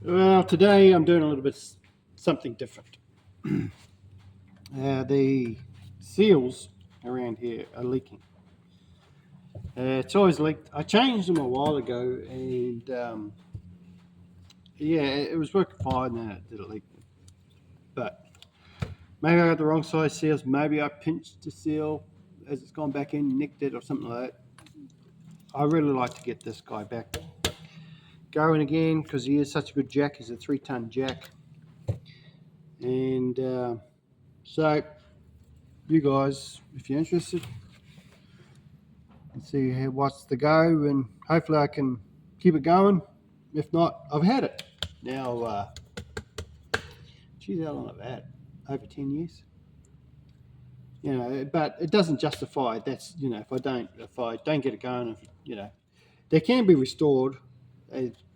Well, today I'm doing a little bit something different. The seals around here are leaking. It's always leaked. I changed them a while ago, and yeah, it was working fine. Then it did leak, but maybe I got the wrong size seals. Maybe I pinched the seal as it's gone back in, nicked it, or something like that. I really like to get this guy back going again because he is such a good jack. He's a 3-ton jack, and so you guys, if you're interested, let's see what's the go, and hopefully I can keep it going. If not, I've had it now. Geez, how long I've had it? Over 10 years. You know, but it doesn't justify. That's, you know, if I don't get it going, you know, they can be restored.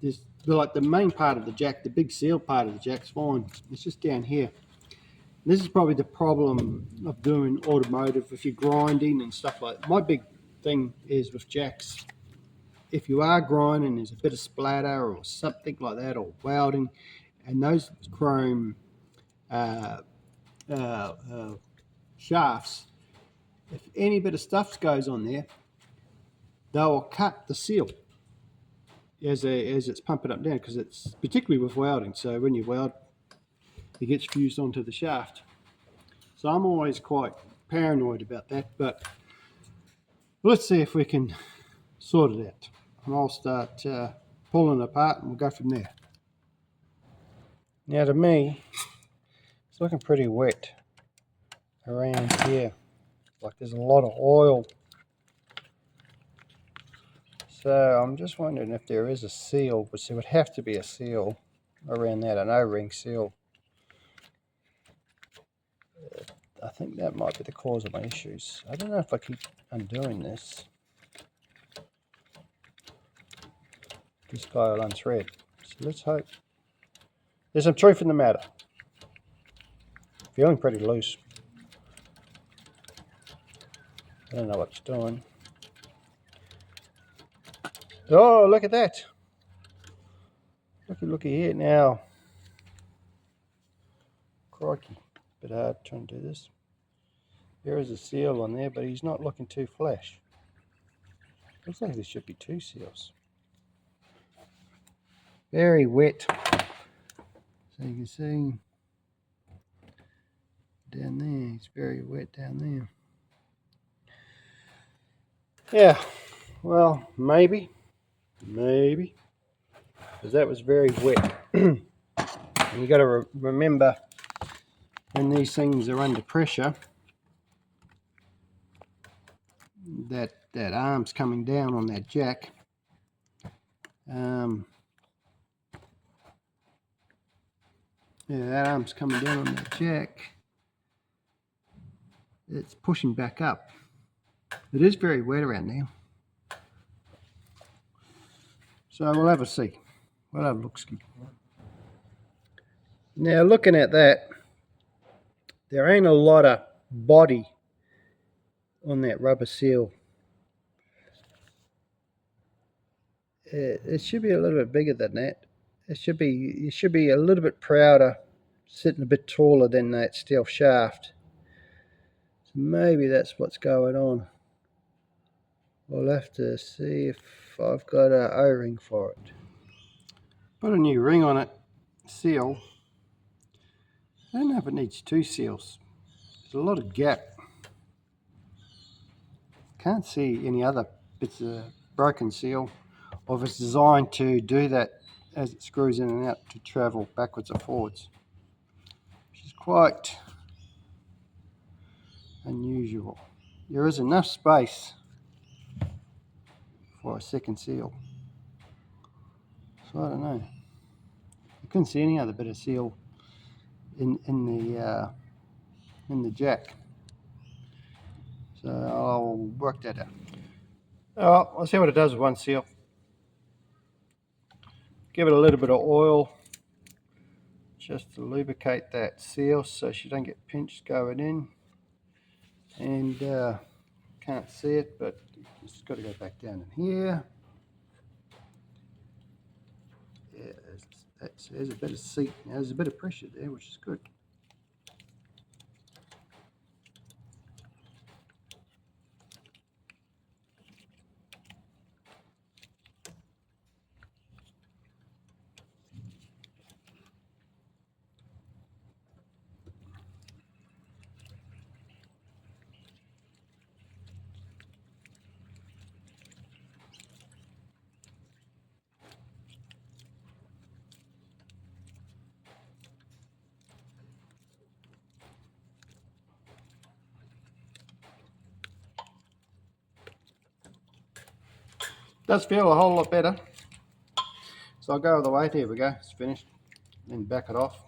There's like the main part of the jack, the big seal part of the jack's fine. It's just down here. This is probably the problem of doing automotive if you're grinding and stuff like that. My big thing is with jacks, if you are grinding, there's a bit of splatter or something like that, or welding, and those chrome uh, uh, uh, shafts, if any bit of stuff goes on there, they will cut the seal as it's pumping up down, because it's particularly with welding. So when you weld, it gets fused onto the shaft. So I'm always quite paranoid about that, but let's see if we can sort it out. And I'll start pulling it apart and we'll go from there. Now to me, it's looking pretty wet around here. Like there's a lot of oil. So I'm just wondering if there is a seal, which there would have to be a seal around that, an O-ring seal. I think that might be the cause of my issues. I don't know if I keep undoing this. This guy will unthread. So let's hope. There's some truth in the matter. Feeling pretty loose. I don't know what it's doing. Oh, look at that. Looky here now. Crikey. Bit hard trying to do this. There is a seal on there, but he's not looking too flash. Looks like there should be 2 seals. Very wet. So you can see down there, it's very wet down there. Yeah, well, maybe, because that was very wet. And you got to remember, when these things are under pressure, that arm's coming down on that jack. Yeah, that arm's coming down on that jack. It's pushing back up. It is very wet around now. So we'll have a see. We'll have a look-ski. Now looking at that, there ain't a lot of body on that rubber seal. It should be a little bit bigger than that. You should be a little bit prouder, sitting a bit taller than that steel shaft. So maybe that's what's going on. We'll have to see if I've got an O-ring for it. Put a new ring on it, seal. I don't know if it needs 2 seals. There's a lot of gap. Can't see any other bits of broken seal, or if it's designed to do that as it screws in and out to travel backwards or forwards, which is quite unusual. There is enough space for a second seal, so I don't know. I couldn't see any other bit of seal in the jack, so I'll work that out. Oh, I'll see what it does with one seal. Give it a little bit of oil just to lubricate that seal so she don't get pinched going in. And can't see it, but it's got to go back down in here. Yeah, there's a bit of seat. Now, there's a bit of pressure there, which is good. Does feel a whole lot better. So I'll go all the way. There we go. It's finished. Then back it off.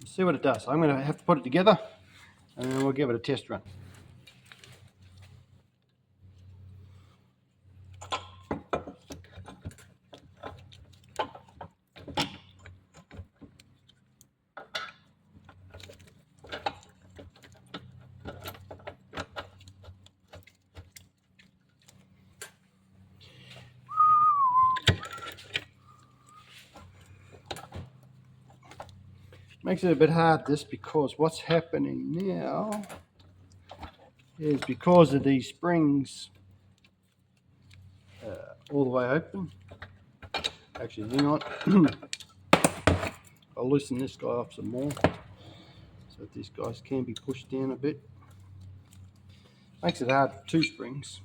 Let's see what it does. I'm going to have to put it together, and then we'll give it a test run. Makes it a bit hard, this, because what's happening now is because of these springs all the way open. Actually, they're not. I'll loosen this guy off some more so that these guys can be pushed down a bit. Makes it hard for two springs.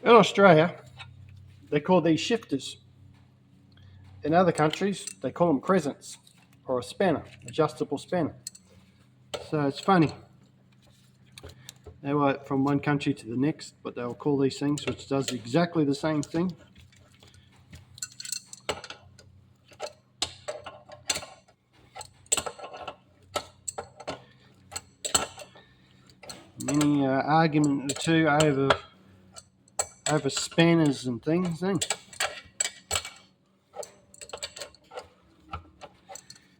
In Australia, they call these shifters. In other countries, they call them crescents, or a spanner, adjustable spanner. So it's funny. They were from one country to the next, but they'll call these things, which does exactly the same thing. Many argument or two over spanners and things, eh?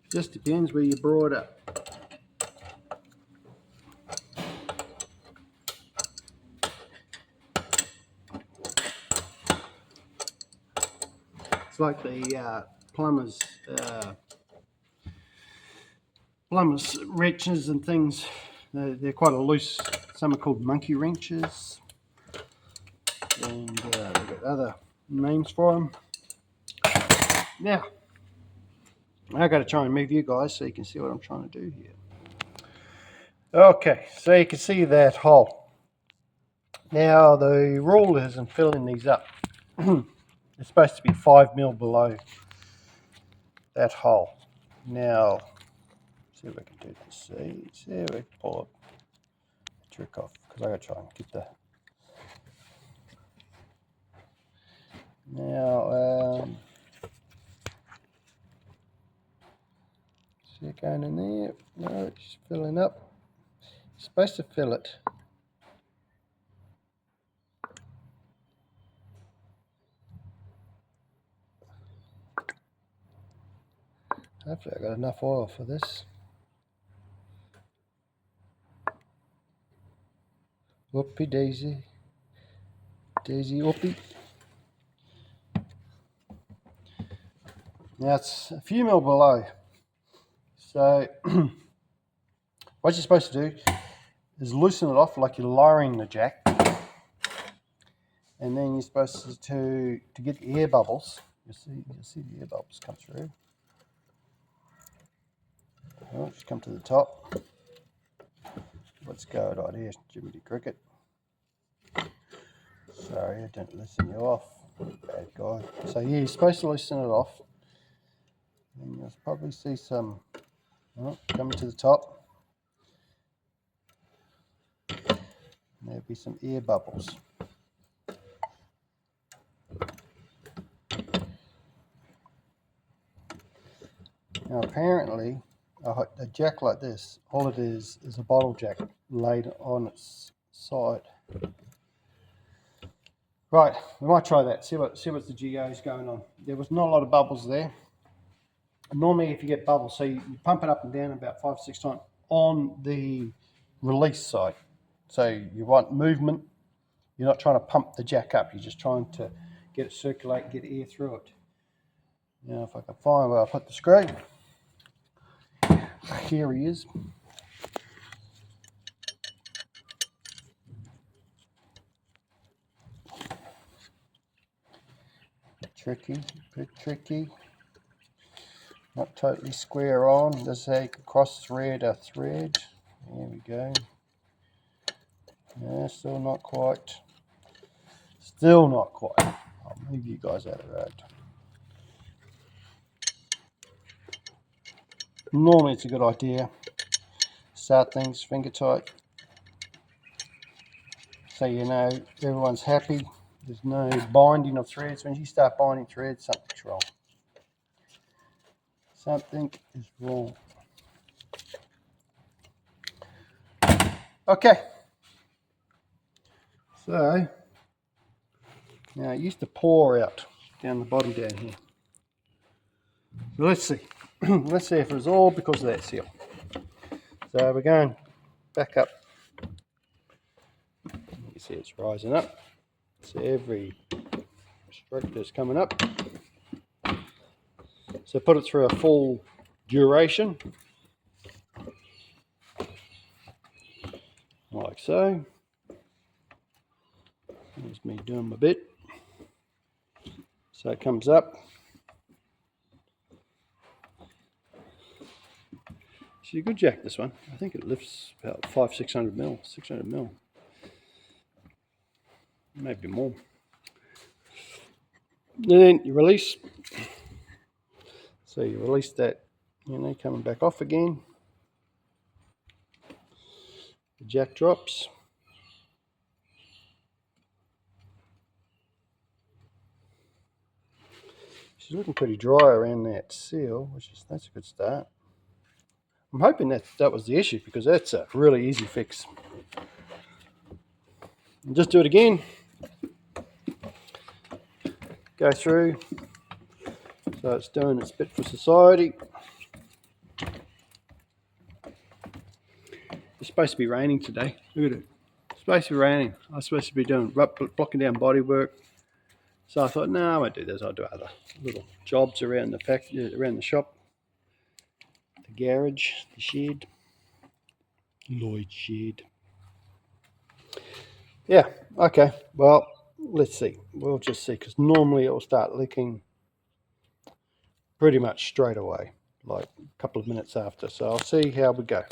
Just depends where you brought up. It's like the plumbers wrenches and things. They're quite a loose. Some are called monkey wrenches, and they've got other names for them. Now, I've got to try and move you guys so you can see what I'm trying to do here. Okay, so you can see that hole. Now, the rule isn't filling these up. It's supposed to be 5 mil below that hole. Now, see if we can do this. See if we can pull the trick off, because I've got to try and get the... Now, see it going in there? No, it's filling up. It's supposed to fill it. Hopefully I got enough oil for this. Whoopie daisy. Daisy whoopie. Now it's a few mil below. So what you're supposed to do is loosen it off like you're lowering the jack. And then you're supposed to get the air bubbles, you'll see the air bubbles come through. Oh, just come to the top. What's going on here, Jimmy the Cricket? Sorry, I didn't listen you off. Bad guy. So yeah, you're supposed to loosen it off. And you'll probably see some coming to the top. There'll be some air bubbles. Now apparently a jack like this, all it is a bottle jack laid on its side. Right, we might try that, see what the geo is going on. There was not a lot of bubbles there. Normally if you get bubbles, so you pump it up and down about 5 or 6 times on the release side. So you want movement. You're not trying to pump the jack up, you're just trying to get it circulate, get air through it. Now if I can find where I put the screw. Here he is. Bit tricky. Not totally square on. Does say cross thread a thread. There we go. Yeah, still not quite. Still not quite. I'll move you guys out of the road. Normally it's a good idea. Start things finger tight. So you know everyone's happy. There's no binding of threads. When you start binding threads, something's wrong. Something is wrong. Okay. So now it used to pour out down the bottom down here. So let's see. Let's see if it was all because of that seal. So we're going back up. You see it's rising up. So every stroke that's coming up. So put it through a full duration. Like so. There's me doing my bit. So it comes up. It's a good jack, this one. I think it lifts about 500-600 mil, 600 mil. Maybe more. And then you release. So you release that, coming back off again. The jack drops. She's looking pretty dry around that seal, that's a good start. I'm hoping that was the issue, because that's a really easy fix. And just do it again. Go through. So it's doing its bit for society. It's supposed to be raining today. Look at it. It's supposed to be raining. I was supposed to be doing blocking down body work. So I thought, no, I won't do this. I'll do other little jobs around the factory, around the shop, the garage, the shed, Lloyds Shed. Yeah, okay. Well, let's see. We'll just see, because normally it will start leaking pretty much straight away, like a couple of minutes after. So I'll see how we go.